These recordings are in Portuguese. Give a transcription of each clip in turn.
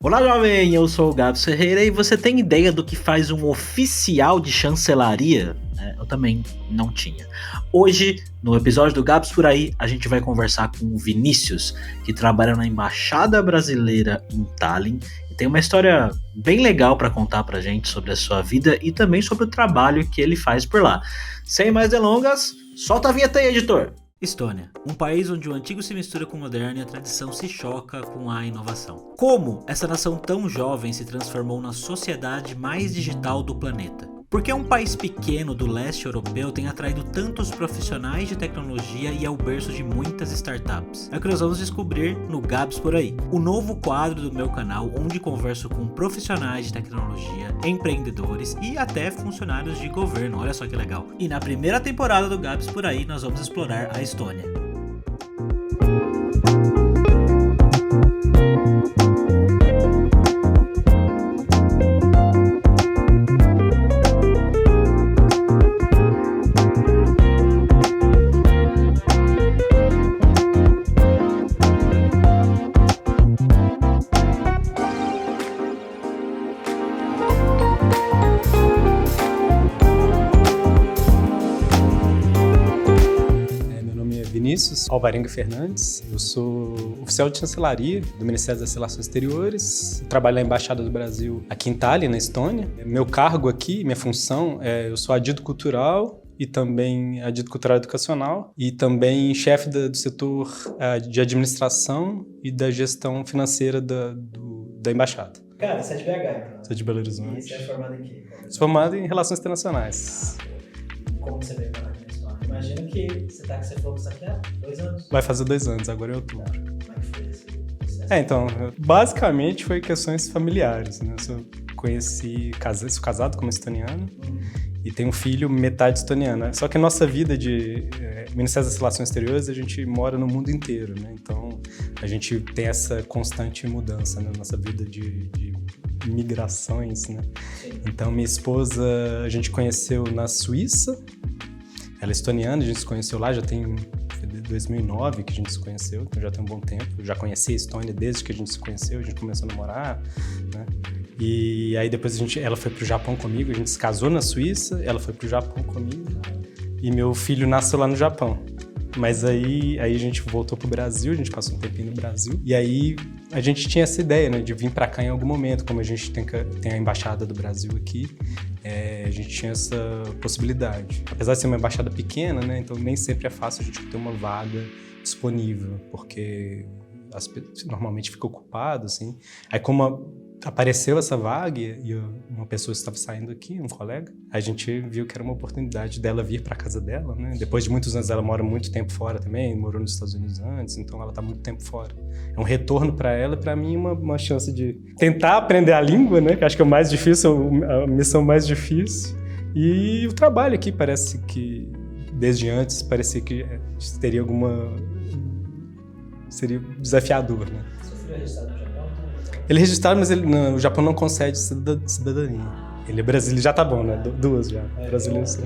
Olá, jovem! Eu sou o Gabs Ferreira e você tem ideia do que faz um oficial de chancelaria? Eu também não tinha. Hoje, no episódio do Gabs Por Aí, a gente vai conversar com o Vinícius, que trabalha na Embaixada Brasileira em Tallinn e tem uma história bem legal para contar pra gente sobre a sua vida e também sobre o trabalho que ele faz por lá. Sem mais delongas, solta a vinheta aí, editor! Estônia, um país onde o antigo se mistura com o moderno e a tradição se choca com a inovação. Como essa nação tão jovem se transformou na sociedade mais digital do planeta? Por que um país pequeno do leste europeu tem atraído tantos profissionais de tecnologia e é o berço de muitas startups? É o que nós vamos descobrir no Gabs Por Aí, o novo quadro do meu canal onde converso com profissionais de tecnologia, empreendedores e até funcionários de governo, olha só que legal. E na primeira temporada do Gabs Por Aí nós vamos explorar a Estônia. Vinícius Alvarenga Fernandes, eu sou oficial de chancelaria do Ministério das Relações Exteriores, trabalho na Embaixada do Brasil aqui em Tallinn, na Estônia. Meu cargo aqui, minha função, eu sou adito cultural e também adito cultural educacional e também chefe do setor de administração e da gestão financeira da Embaixada. Cara, você é de BH, então? Sou de Belo Horizonte. E você é formado em quê? Sou formado em Relações Internacionais. Como você veio parar aqui na Estônia? Imagino que você falou que você está aqui há 2 anos. Vai fazer 2 anos, agora em outubro. Como é que foi esse processo? Então, basicamente foi questões familiares, né? Eu sou casado com uma estoniana e tenho um filho metade estoniana. Só que a nossa vida de Ministério das Relações Exteriores, a gente mora no mundo inteiro, né? Então, a gente tem essa constante mudança na nossa vida de migrações, né? Sim. Então, minha esposa, a gente conheceu na Suíça. Ela é estoniana, a gente se conheceu lá, já tem 2009 que a gente se conheceu, então já tem um bom tempo. Eu já conheci a Estônia desde que a gente se conheceu, a gente começou a namorar, né? E aí depois ela foi pro Japão comigo, a gente se casou na Suíça, ela foi pro Japão comigo e meu filho nasceu lá no Japão. Mas aí a gente voltou pro Brasil, a gente passou um tempinho no Brasil. E aí a gente tinha essa ideia, né, de vir para cá em algum momento, como a gente tem a Embaixada do Brasil aqui, a gente tinha essa possibilidade. Apesar de ser uma embaixada pequena, né, então nem sempre é fácil a gente ter uma vaga disponível, porque normalmente fica ocupado, assim. Aí como apareceu essa vaga e uma pessoa estava saindo aqui, um colega, a gente viu que era uma oportunidade dela vir para casa dela, né? Depois de muitos anos, ela mora muito tempo fora também, morou nos Estados Unidos antes, então ela está muito tempo fora. É um retorno para ela e para mim uma chance de tentar aprender a língua, né? Que acho que é o mais difícil, a missão mais difícil. E o trabalho aqui parece que, desde antes, parecia que teria seria desafiador, né? Você foi registrado no Japão? Ele é registrado, mas o Japão não concede cidadania. Ele é brasileiro, já tá bom, né? 2 já. Brasileiro sim.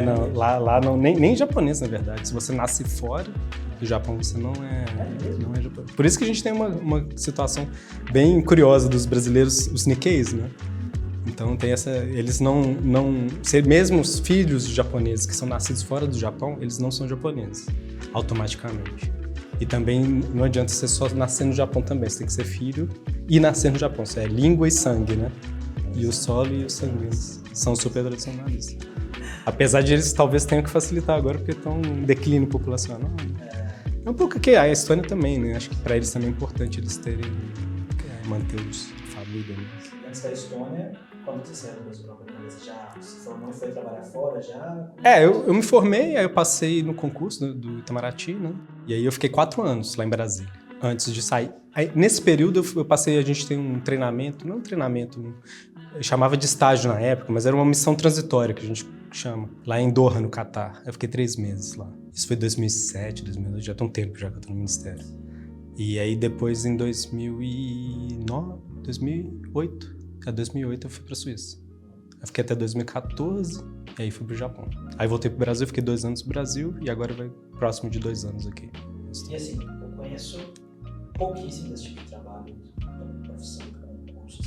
Não, lá não, nem japonês, na verdade. Se você nasce fora do Japão, você não é japonês. Por isso que a gente tem uma situação bem curiosa dos brasileiros, os Nikkeis, né? Então tem eles não mesmo os filhos de japoneses que são nascidos fora do Japão, eles não são japoneses, automaticamente. E também não adianta você só nascer no Japão também, você tem que ser filho e nascer no Japão, isso é língua e sangue, né? E o solo e o sangue são super tradicionais. Apesar de eles talvez tenham que facilitar agora porque estão em declínio populacional. É um pouco que a Estônia também, né? Acho que para eles também é importante eles terem manter a família, né? Antes da Estônia, quando você saiu do Brasil para você já se formou e foi trabalhar fora já? Eu me formei, aí eu passei no concurso do Itamaraty, né? E aí eu fiquei 4 anos lá em Brasília, antes de sair. Aí, nesse período a gente tem um treinamento, não um treinamento, eu chamava de estágio na época, mas era uma missão transitória que a gente chama, lá em Doha, no Catar. Eu fiquei 3 meses lá. Isso foi 2007, 2008, já tem um tempo já que eu tô no Ministério. E aí depois em 2008 eu fui pra Suíça. Eu fiquei até 2014, E aí fui pro Japão. Aí voltei pro Brasil, fiquei 2 anos no Brasil e agora vai próximo de 2 anos aqui. E assim, eu conheço pouquíssimo desse tipo de trabalho, profissão, concurso.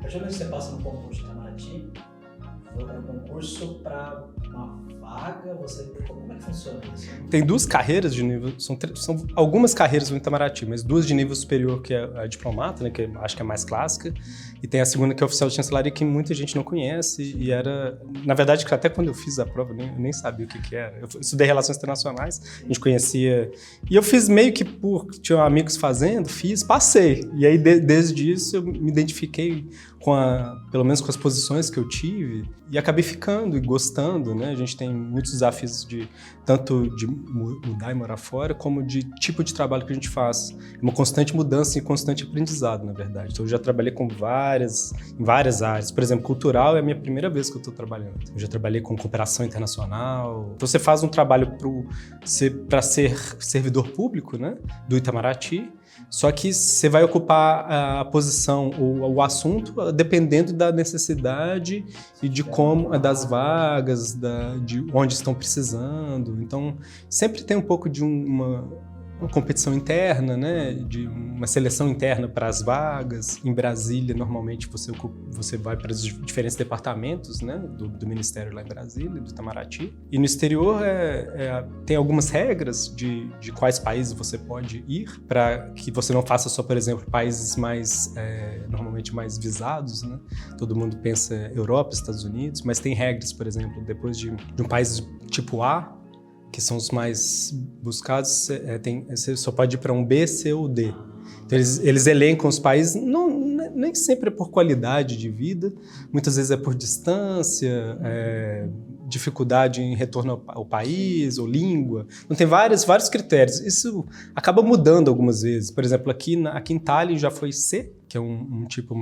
Geralmente você passa no concurso de Itamaraty, no concurso para uma vaga, como é que funciona isso? Tem 2 carreiras de nível, são algumas carreiras no Itamaraty, mas 2 de nível superior, que é a diplomata, né, que acho que é a mais clássica, e tem a segunda, que é oficial de chancelaria, que muita gente não conhece, e era, na verdade, até quando eu fiz a prova, eu nem sabia o que era. Eu estudei Relações Internacionais, a gente conhecia, e eu fiz meio que tinha amigos fazendo, passei, e aí desde isso eu me identifiquei pelo menos com as posições que eu tive, e acabei ficando e gostando, né? A gente tem muitos desafios tanto de mudar e morar fora, como de tipo de trabalho que a gente faz. Uma constante mudança e constante aprendizado, na verdade. Então eu já trabalhei em várias áreas. Por exemplo, cultural é a minha primeira vez que eu estou trabalhando. Eu já trabalhei com cooperação internacional. Então você faz um trabalho para ser servidor público, né? Do Itamaraty. Só que você vai ocupar a posição ou o assunto dependendo da necessidade e de das vagas, de onde estão precisando. Então, sempre tem um pouco de uma competição interna, né? De uma seleção interna para as vagas. Em Brasília, normalmente, você vai para os diferentes departamentos, né? do Ministério lá em Brasília, do Itamaraty. E no exterior tem algumas regras de quais países você pode ir, para que você não faça só, por exemplo, países normalmente mais visados, né? Todo mundo pensa Europa, Estados Unidos, mas tem regras, por exemplo, depois de um país tipo A, que são os mais buscados, você só pode ir para um B, C ou D. Então, eles elencam os países, nem sempre é por qualidade de vida, muitas vezes é por distância, dificuldade em retorno ao país, ou língua. Então, tem vários critérios. Isso acaba mudando algumas vezes. Por exemplo, aqui em Tallinn já foi C, que é um tipo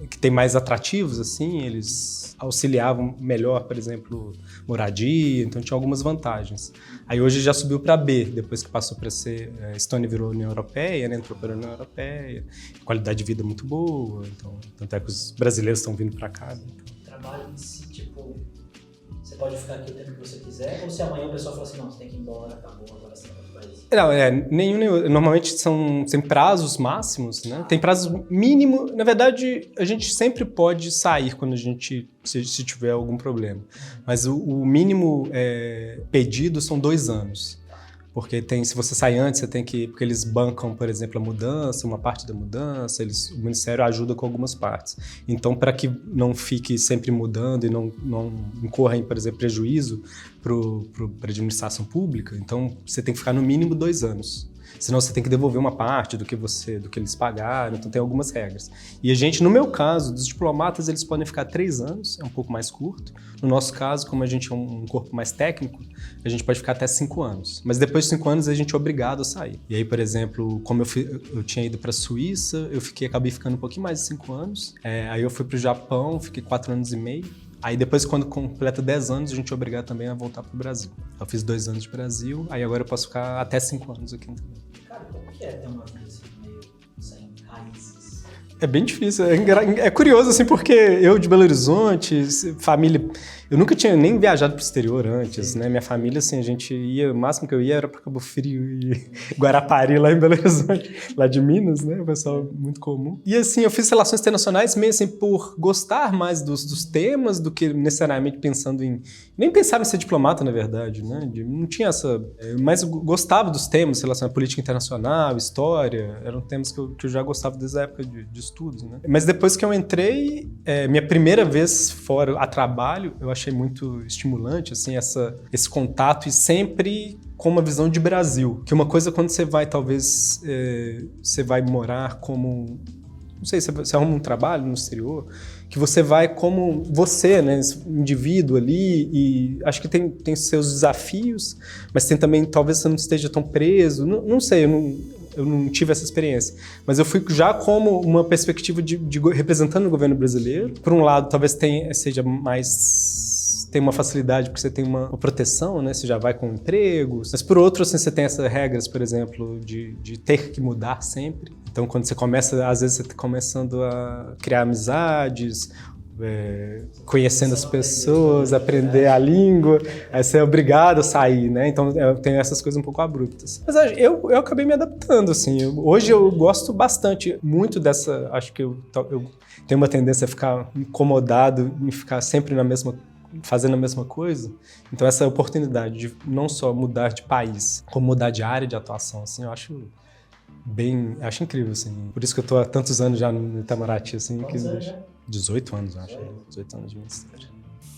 que tem mais atrativos, assim, eles auxiliavam melhor, por exemplo, moradia, então tinha algumas vantagens. Aí hoje já subiu para B, depois que passou para ser, Estônia virou União Europeia, né, entrou para a União Europeia, qualidade de vida muito boa, então, tanto é que os brasileiros estão vindo para cá. Né? O trabalho em si, tipo, você pode ficar aqui o tempo que você quiser, ou se amanhã o pessoal fala assim, não, você tem que ir embora, acabou, agora você vai para o país? Não, nenhum. Normalmente tem prazos máximos, né? Tem prazos mínimo. Na verdade, a gente sempre pode sair quando se tiver algum problema. Mas o mínimo pedido são 2 anos. Porque se você sai antes, você tem que... Porque eles bancam, por exemplo, a mudança, uma parte da mudança, o Ministério ajuda com algumas partes. Então, para que não fique sempre mudando e não incorra em, por exemplo, prejuízo para a administração pública, então você tem que ficar no mínimo 2 anos. Senão você tem que devolver uma parte do que eles pagaram, então tem algumas regras. E a gente, no meu caso, dos diplomatas, eles podem ficar 3 anos, é um pouco mais curto. No nosso caso, como a gente é um corpo mais técnico, a gente pode ficar até 5 anos. Mas depois de 5 anos, a gente é obrigado a sair. E aí, por exemplo, como eu tinha ido para a Suíça, acabei ficando um pouquinho mais de 5 anos. Aí eu fui para o Japão, fiquei 4 anos e meio. Aí depois, quando completa 10 anos, a gente é obrigado também a voltar para o Brasil. Eu fiz 2 anos de Brasil, aí agora eu posso ficar até 5 anos aqui. Cara, como que é ter uma vida assim, meio sem raízes? É bem difícil, é curioso, assim, porque eu de Belo Horizonte, família... Eu nunca tinha nem viajado para o exterior antes, né? Minha família, assim, o máximo que eu ia era para Cabo Frio e Guarapari, lá em Belo Horizonte, lá de Minas, né? O pessoal muito comum. E, assim, eu fiz relações internacionais meio, assim, por gostar mais dos temas do que necessariamente pensando em... Nem pensava em ser diplomata, na verdade, né? Não tinha essa... Mas eu gostava dos temas, relação à política internacional, história, eram temas que eu já gostava desde a época de estudos, né? Mas depois que eu entrei, minha primeira vez fora a trabalho, eu achei muito estimulante, assim, esse contato e sempre com uma visão de Brasil. Que uma coisa quando você vai, talvez, você vai morar como... Não sei, você arruma um trabalho no exterior, que você vai como você, né, indivíduo ali, e acho que tem seus desafios, mas tem também, talvez você não esteja tão preso, não sei, eu não tive essa experiência, mas eu fui já como uma perspectiva de representando o governo brasileiro. Por um lado, talvez seja mais... Tem uma facilidade porque você tem uma proteção, né? Você já vai com um emprego. Mas por outro, assim, você tem essas regras, por exemplo, de ter que mudar sempre. Então, quando você começa, às vezes você está começando a criar amizades, conhecendo as pessoas, aprender a língua, aí você é obrigado a sair, né? Então eu tenho essas coisas um pouco abruptas. Mas eu acabei me adaptando, assim. Hoje eu gosto bastante, muito dessa... Acho que eu tenho uma tendência a ficar incomodado em ficar sempre fazendo a mesma coisa. Então essa oportunidade de não só mudar de país, como mudar de área de atuação, assim, eu acho incrível, assim. Por isso que eu tô há tantos anos já no Itamaraty, assim. Quantos anos já? 18 anos, eu acho. 18 anos de ministério.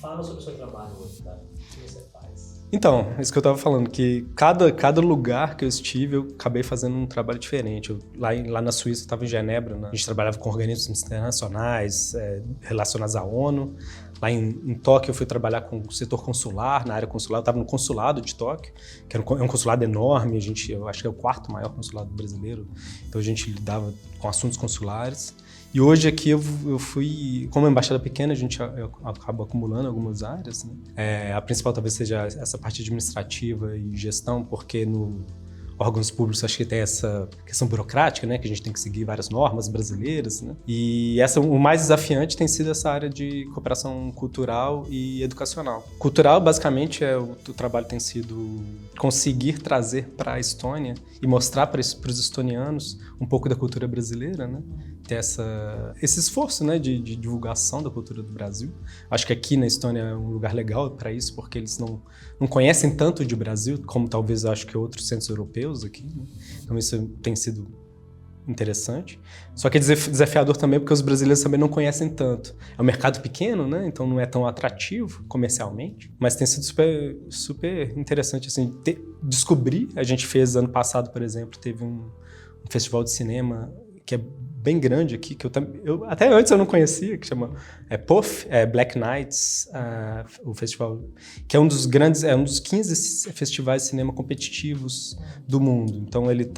Fala sobre o seu trabalho hoje, tá? O que você faz? Então, isso que eu tava falando, que cada lugar que eu estive, eu acabei fazendo um trabalho diferente. Lá na Suíça, eu tava em Genebra, né? A gente trabalhava com organismos internacionais relacionados à ONU. Lá em Tóquio, eu fui trabalhar com o setor consular, na área consular. Eu estava no consulado de Tóquio, que é um consulado enorme. Eu acho que é o 4º maior consulado brasileiro. Então, a gente lidava com assuntos consulares. E hoje aqui eu fui, como a embaixada pequena, eu acabo acumulando algumas áreas, né? A principal talvez seja essa parte administrativa e gestão, porque no órgãos públicos acho que tem essa questão burocrática, né? Que a gente tem que seguir várias normas brasileiras, né? E o mais desafiante tem sido essa área de cooperação cultural e educacional. Cultural, basicamente, o trabalho tem sido conseguir trazer para a Estônia e mostrar para os estonianos um pouco da cultura brasileira, né? Ter esse esforço, né, de divulgação da cultura do Brasil. Acho que aqui na Estônia é um lugar legal para isso, porque eles não conhecem tanto de Brasil, como talvez acho que outros centros europeus aqui, né? Então isso tem sido interessante. Só que é desafiador também, porque os brasileiros também não conhecem tanto. É um mercado pequeno, né? Então não é tão atrativo comercialmente, mas tem sido super, super interessante, assim, descobrir. A gente fez ano passado, por exemplo, teve um festival de cinema que é bem grande aqui, que eu até antes eu não conhecia, que chama POF, Black Nights, o festival, que é um dos 15 festivais de cinema competitivos do mundo. Então ele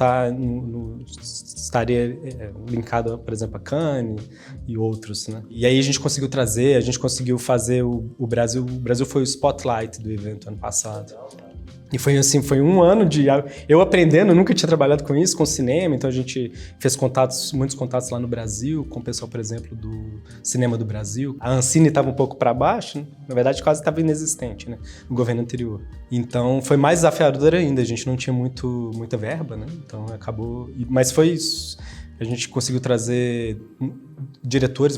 estaria linkado, por exemplo, a Cannes e outros, né? E aí a gente conseguiu fazer o Brasil foi o spotlight do evento ano passado. E foi um ano de eu aprendendo, eu nunca tinha trabalhado com isso, com cinema, então a gente fez muitos contatos lá no Brasil, com o pessoal, por exemplo, do Cinema do Brasil. A Ancine estava um pouco para baixo, né? Na verdade quase estava inexistente, né? No governo anterior. Então foi mais desafiador ainda, a gente não tinha muita verba, né? Então acabou... Mas foi isso. A gente conseguiu trazer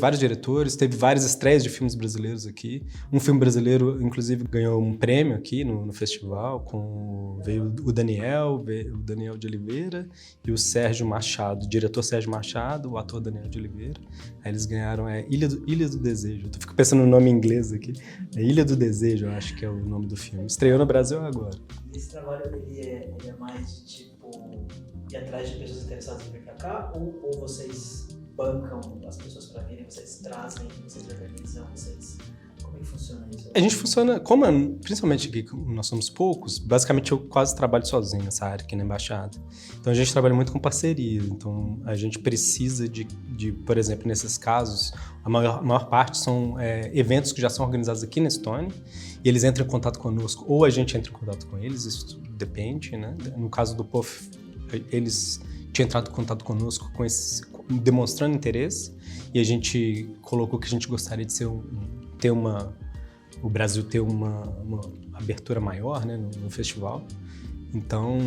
vários diretores, teve várias estreias de filmes brasileiros aqui. Um filme brasileiro, inclusive, ganhou um prêmio aqui no festival, veio o Daniel de Oliveira e o Sérgio Machado, o diretor Sérgio Machado, o ator Daniel de Oliveira. Aí eles ganharam Ilha do Desejo. Eu fico pensando no nome em inglês aqui. Ilha do Desejo, eu acho que é o nome do filme. Estreou no Brasil agora. Esse trabalho ele é mais de ir atrás de pessoas interessadas em vir pra cá, ou vocês bancam as pessoas para virem, vocês trazem, vocês organizam, como é que funciona isso? A gente funciona, principalmente aqui, nós somos poucos, basicamente eu quase trabalho sozinho nessa área aqui na Embaixada. Então a gente trabalha muito com parceria, então a gente precisa de por exemplo, nesses casos, a maior parte são eventos que já são organizados aqui na Estônia, e eles entram em contato conosco, ou a gente entra em contato com eles, isso depende, né? No caso do POF, eles tinham entrado em contato conosco demonstrando interesse, e a gente colocou que a gente gostaria de o Brasil ter uma abertura maior, né, no festival. Então,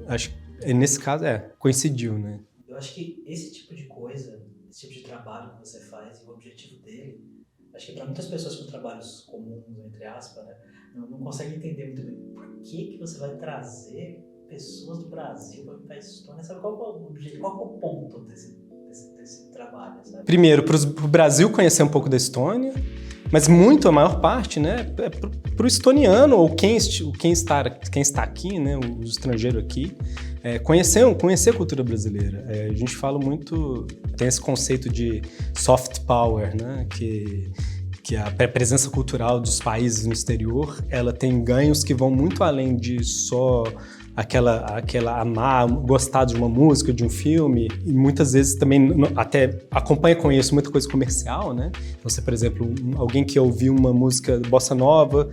acho que nesse caso, coincidiu, né? Eu acho que esse tipo de coisa, esse tipo de trabalho que você faz, e o objetivo dele, acho que para muitas pessoas com trabalhos comuns, entre aspas, né, não conseguem entender muito bem por que você vai trazer pessoas do Brasil para vir para a Estônia. Sabe qual é o objetivo, qual é o ponto desse trabalho? Sabe? Primeiro, para o Brasil conhecer um pouco da Estônia, mas a maior parte, né, é para o estoniano ou quem está aqui, né, o estrangeiro aqui, conhecer a cultura brasileira. A gente fala muito, tem esse conceito de soft power, né, que a presença cultural dos países no exterior, ela tem ganhos que vão muito além de só aquela amar, gostar de uma música, de um filme, e muitas vezes também até acompanha com isso muita coisa comercial, né? Então, você, por exemplo, alguém que ouviu uma música bossa nova,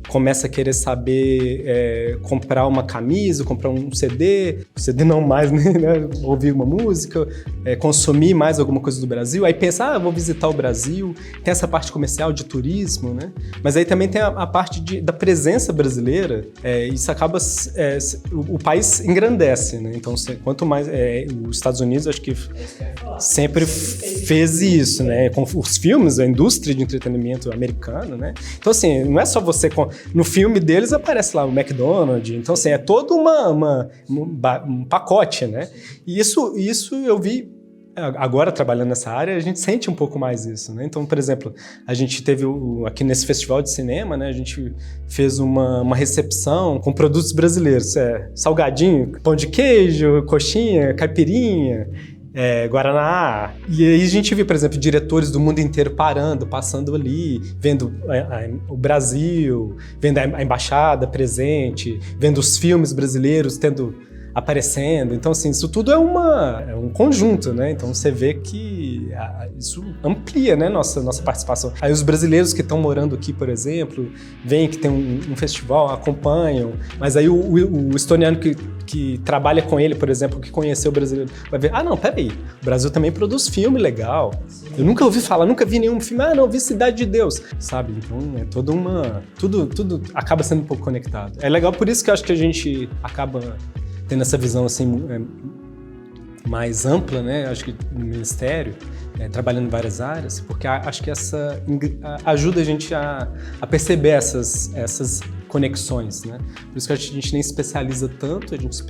começa a querer saber comprar uma camisa, comprar um CD não mais, né? Ouvir uma música, consumir mais alguma coisa do Brasil, aí pensa, vou visitar o Brasil, tem essa parte comercial de turismo, né? Mas aí também tem a parte da presença brasileira, isso acaba, o país engrandece, né? Então, quanto mais, os Estados Unidos, acho que sempre fez isso, né? Com os filmes, a indústria de entretenimento americano, né? Então, assim, não é só você... No filme deles aparece lá o McDonald's, então, assim, é todo um pacote, né? E isso eu vi agora, trabalhando nessa área, a gente sente um pouco mais isso, né? Então, por exemplo, a gente teve aqui nesse festival de cinema, né? A gente fez uma recepção com produtos brasileiros, salgadinho, pão de queijo, coxinha, caipirinha, Guaraná. E aí a gente viu, por exemplo, diretores do mundo inteiro passando ali, vendo o Brasil, vendo a embaixada presente, vendo os filmes brasileiros aparecendo. Então, assim, isso tudo é um conjunto, né? Então, você vê que isso amplia, né, nossa participação. Aí os brasileiros que estão morando aqui, por exemplo, veem que tem um festival, acompanham, mas aí o estoniano que trabalha com ele, por exemplo, que conheceu o brasileiro, vai ver, não, peraí, o Brasil também produz filme legal. Sim. Eu nunca ouvi falar, nunca vi nenhum filme, não, vi Cidade de Deus, sabe? Então, é toda tudo acaba sendo um pouco conectado. É legal, por isso que eu acho que a gente acaba tendo essa visão assim mais ampla, né? Acho que no Ministério, trabalhando em várias áreas, porque acho que essa ajuda a gente a perceber essas conexões, né? Por isso que a gente nem especializa tanto, a gente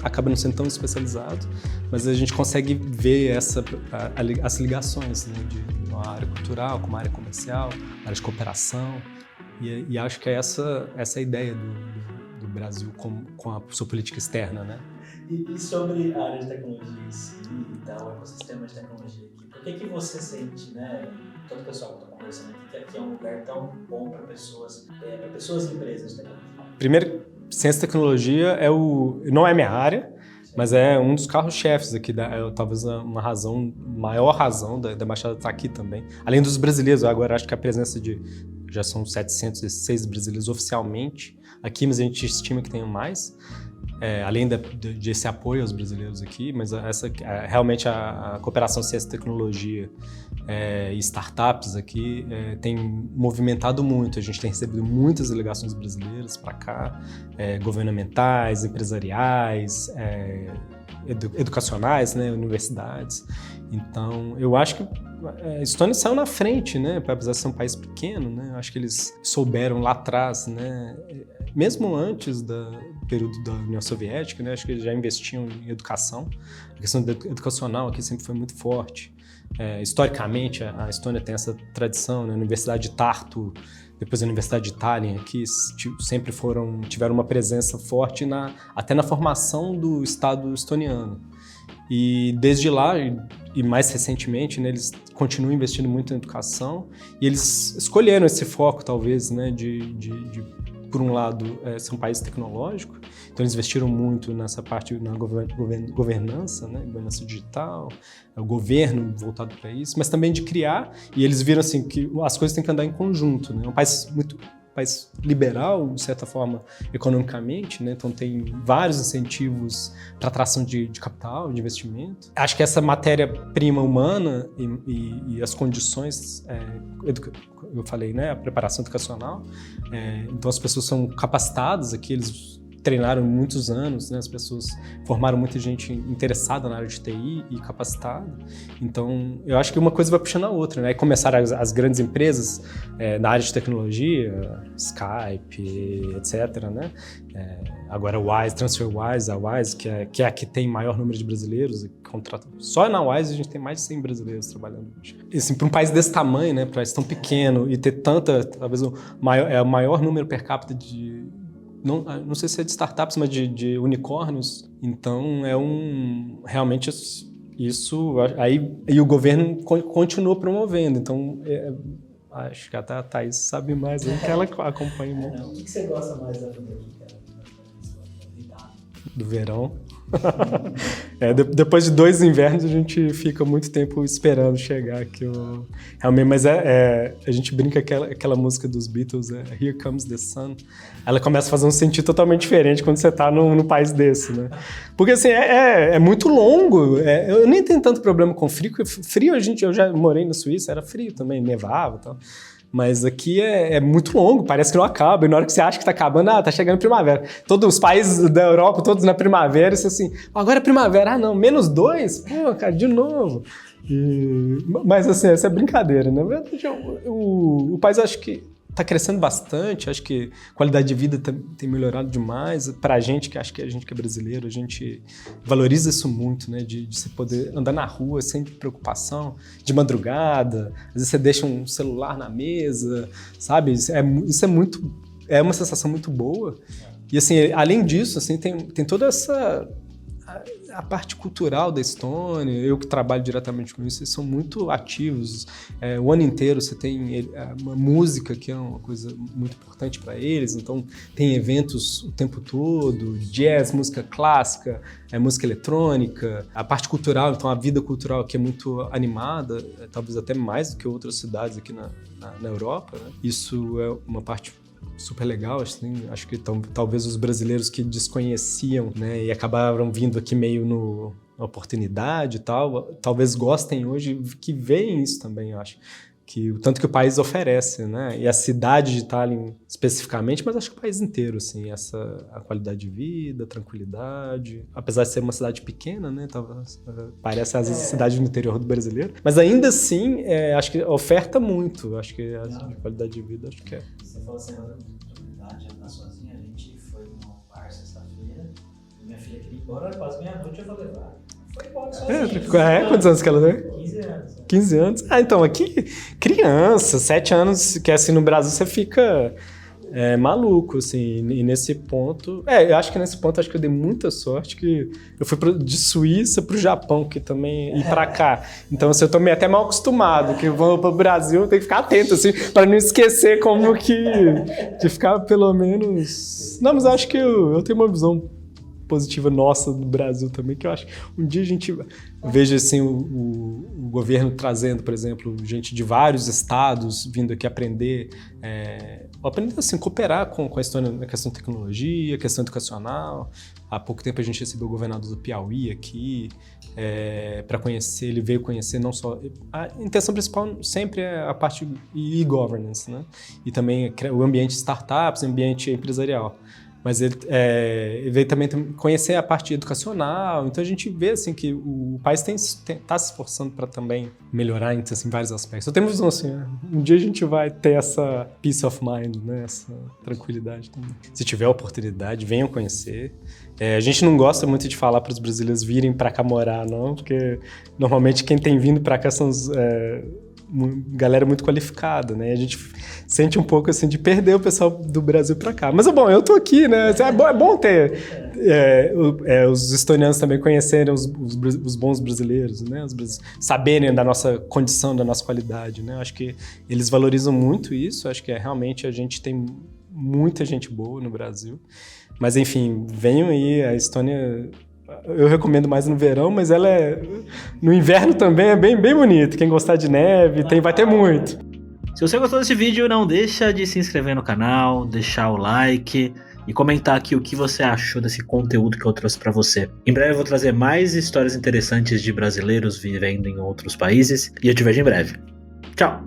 acaba não sendo tão especializado, mas a gente consegue ver as ligações, né? De uma área cultural com uma área comercial, uma área de cooperação, e acho que é essa a ideia do Brasil com a sua política externa, né? E sobre a área de tecnologia em si e tal, o ecossistema de tecnologia aqui, por que você sente, né, todo o pessoal que está conversando aqui, que aqui é um lugar tão bom para pessoas e empresas de tecnologia? Primeiro, ciência e tecnologia não é minha área, mas é um dos carros-chefes aqui, talvez maior razão da Embaixada estar aqui também. Além dos brasileiros, agora acho que a presença já são 706 brasileiros oficialmente aqui, mas a gente estima que tenham mais, além desse apoio aos brasileiros aqui, mas realmente a cooperação ciência e tecnologia e startups aqui tem movimentado muito. A gente tem recebido muitas delegações brasileiras para cá, governamentais, empresariais, educacionais, né, universidades. Então, eu acho que a Estônia saiu na frente, né, apesar de ser um país pequeno, né, eu acho que eles souberam lá atrás, né, mesmo antes do período da União Soviética, né, acho que eles já investiam em educação. A questão educacional aqui sempre foi muito forte. Historicamente, a Estônia tem essa tradição, né, a Universidade de Tartu, depois a Universidade de Tallinn, aqui sempre tiveram uma presença forte até na formação do Estado estoniano. E desde lá, e mais recentemente, né, eles continuam investindo muito em educação e eles escolheram esse foco, talvez, né, por um lado, ser um país tecnológico, então eles investiram muito nessa parte na governança, né, governança digital, o governo voltado para isso, mas também de criar, e eles viram assim, que as coisas têm que andar em conjunto, né, um país país liberal, de certa forma, economicamente, né? Então tem vários incentivos para atração de capital, de investimento. Acho que essa matéria-prima humana e as condições, eu falei, né? A preparação educacional, então as pessoas são capacitadas aqui, eles treinaram muitos anos, né? As pessoas formaram muita gente interessada na área de TI e capacitada. Então, eu acho que uma coisa vai puxando a outra, né? Aí começaram as grandes empresas na área de tecnologia, Skype, etc., né? Agora a Wise, TransferWise, a Wise, que é a que tem maior número de brasileiros. Só na Wise a gente tem mais de 100 brasileiros trabalhando hoje. Assim, para um país desse tamanho, né? Para um país tão pequeno e ter talvez o maior número per capita não sei se é de startups, mas de unicórnios. Então, realmente isso... Aí o governo continua promovendo. Então, acho que a Thaís sabe mais do que ela acompanha muito. O que você gosta mais da vida aqui, cara? Do verão. Depois de 2 invernos, a gente fica muito tempo esperando chegar aqui. Realmente, mas a gente brinca aquela música dos Beatles, Here Comes the Sun. Ela começa a fazer um sentido totalmente diferente quando você tá num país desse, né? Porque, assim, é muito longo. Eu nem tenho tanto problema com frio, porque frio, eu já morei na Suíça, era frio também, nevava e tal. Mas aqui é muito longo, parece que não acaba. E na hora que você acha que tá acabando, tá chegando primavera. Todos os países da Europa, todos na primavera, isso assim, agora é primavera, não, -2? Pô, cara, de novo. Mas assim, essa é brincadeira, né? Na verdade, o país, acho que tá crescendo bastante, acho que a qualidade de vida tem melhorado demais. Pra gente, que acho que a gente que é brasileiro, a gente valoriza isso muito, né? De você poder andar na rua sem preocupação, de madrugada, às vezes você deixa um celular na mesa, sabe? Isso é muito... É uma sensação muito boa. E assim, além disso, assim, tem toda essa... A parte cultural da Estônia, eu que trabalho diretamente com isso, eles são muito ativos. O ano inteiro você tem uma música, que é uma coisa muito importante para eles, então tem eventos o tempo todo, jazz, música clássica, música eletrônica, a parte cultural, então a vida cultural aqui é muito animada, talvez até mais do que outras cidades aqui na Europa, né? Isso é uma parte super legal, assim, acho que talvez os brasileiros que desconheciam, né, e acabaram vindo aqui meio na oportunidade e tal, talvez gostem hoje, que veem isso também, eu acho. Que o tanto que o país oferece, né? E a cidade de Tallinn especificamente, mas acho que o país inteiro, assim, a qualidade de vida, a tranquilidade. Apesar de ser uma cidade pequena, né? Parece às vezes a cidade do interior do brasileiro. Mas ainda assim, acho que oferta muito. Acho que a qualidade de vida, acho que é. Você falou assim, agora de tranquilidade, andar sozinha. A gente foi num bar sexta-feira. Minha filha queria ir embora, quase meia-noite eu vou levar. Foi embora sozinha. Quantos anos que ela tem? 15 anos. 15 anos? Então, aqui, criança, 7 anos, que assim, no Brasil você fica maluco, assim, e nesse ponto... eu acho que nesse ponto, acho que eu dei muita sorte, que eu fui de Suíça pro Japão, que também, e pra cá. Então, assim, eu tô até mal acostumado, que eu vou pro Brasil, eu tenho que ficar atento, assim, para não esquecer como que... de ficar, pelo menos... Não, mas eu acho que eu tenho uma visão positiva nossa do Brasil também, que eu acho que um dia a gente veja assim, o governo trazendo, por exemplo, gente de vários estados vindo aqui aprender assim, cooperar com a Estônia na questão de tecnologia, questão educacional. Há pouco tempo a gente recebeu o governador do Piauí aqui para conhecer, ele veio conhecer não só... A intenção principal sempre é a parte e-governance, né? E também o ambiente startups, o ambiente empresarial. Mas ele veio também conhecer a parte educacional, então a gente vê assim, que o país está se esforçando para também melhorar em vários aspectos. Eu tenho uma visão assim, um dia a gente vai ter essa peace of mind, né? Essa tranquilidade também. Se tiver oportunidade, venham conhecer. A gente não gosta muito de falar para os brasileiros virem para cá morar, não, porque normalmente quem tem vindo para cá são galera muito qualificada, né? A gente sente um pouco assim de perder o pessoal do Brasil para cá. Mas bom, eu tô aqui, né? É bom ter os estonianos também conhecerem os bons brasileiros, né? Saberem da nossa condição, da nossa qualidade, né? Acho que eles valorizam muito isso. Acho que realmente a gente tem muita gente boa no Brasil. Mas enfim, venham aí, a Estônia... Eu recomendo mais no verão, mas ela no inverno também é bem, bem bonita. Quem gostar de neve, vai ter muito. Se você gostou desse vídeo, não deixa de se inscrever no canal, deixar o like e comentar aqui o que você achou desse conteúdo que eu trouxe para você. Em breve eu vou trazer mais histórias interessantes de brasileiros vivendo em outros países e eu te vejo em breve. Tchau!